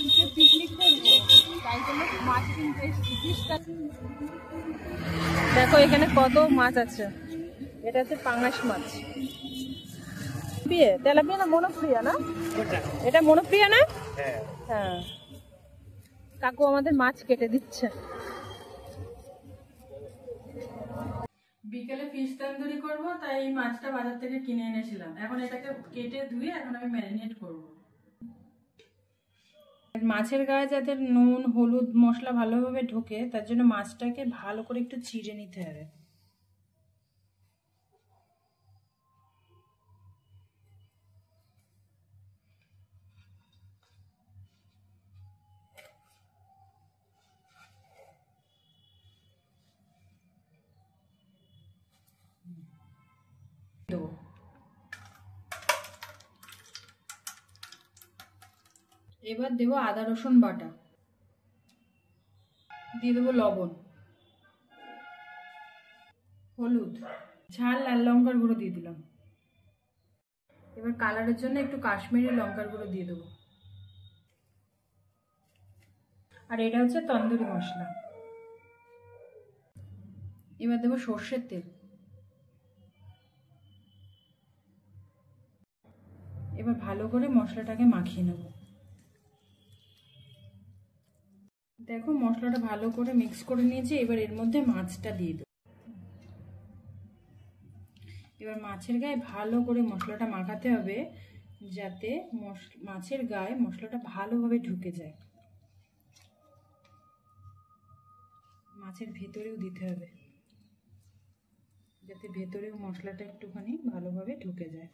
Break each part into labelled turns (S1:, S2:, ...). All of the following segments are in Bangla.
S1: আজকে পিকনিক করবো, তাই জন্য মাছ কিনতে এসেছি। দেখো এখানে কত মাছ আছে। এটা হচ্ছে পাঙাশ মাছ। তেলাপিয়া না মনোপ্রিয়া না? এটা মনোপ্রিয়া না? হ্যাঁ, কাকু আমাদের মাছ কেটে দিচ্ছে। বিকেলে ফিশ তন্দুরি করবো, তাই এই মাছটা বাজার থেকে কিনে এনেছিলাম। এখন এটাকে কেটে ধুয়ে এখন আমি ম্যারিনেট করবো। মাছের গায়ে যাতে নুন হলুদ মশলা ভালোভাবে ঢোকে, তার জন্য মাছটাকে ভালো করে একটু চিড়ে নিতে হবে। এবার দেবো আদা রসুন বাটা, দিয়ে দেবো লবণ, হলুদ, ঝাল লাল লঙ্কার গুঁড়ো দিয়ে দিলাম। এবার কালারের জন্য একটু কাশ্মীরি লঙ্কার গুঁড়ো দিয়ে দেবো। আর এটা হচ্ছে তন্দুরি মশলা। এবার দেবো সর্ষের তেল। এবার ভালো করে মশলাটাকে মাখিয়ে নেব। দেখো মশলাটা ভালো করে মিক্স করে নিয়েছি। এবার এর মধ্যে মাছটা দিয়ে দেবো। এবার মাছের গায়ে ভালো করে মশলাটা মাখাতে হবে, যাতে মাছের গায়ে মশলাটা ভালোভাবে ঢুকে যায়। মাছের ভেতরেও দিতে হবে, যাতে ভেতরেও মশলাটা একটুখানি ভালোভাবে ঢুকে যায়।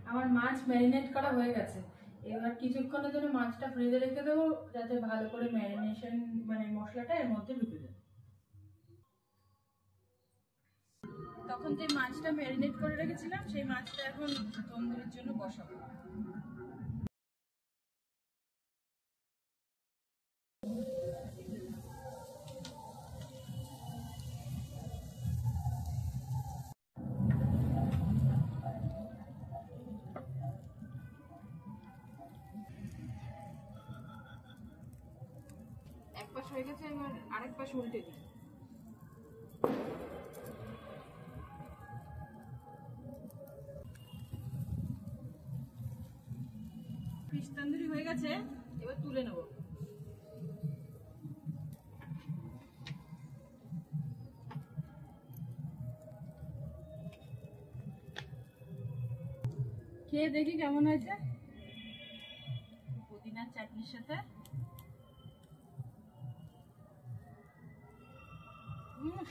S1: আমার মাছ ম্যারিনেট করা হয়ে গেছে। এবার কিছুক্ষণের জন্য মাছটা ফ্রিজে রেখে দেবো, যাতে ভালো করে ম্যারিনেশন মশলাটা এর মধ্যে ঢুকে যায়। তখন যে মাছটা ম্যারিনেট করে রেখেছিলাম, সেই মাছটা এখন তন্দুরির জন্য বসাবো। এক পাশ হয়ে গেছে, এবার আরেক পাশ উল্টে দিই। ফিশ তন্দুরি হয়ে গেছে, এবার তুলে নেব। খেয়ে দেখি কেমন হয়েছে। পুদিনার চাটনির সাথে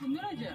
S1: সুন্দর হয়েছে।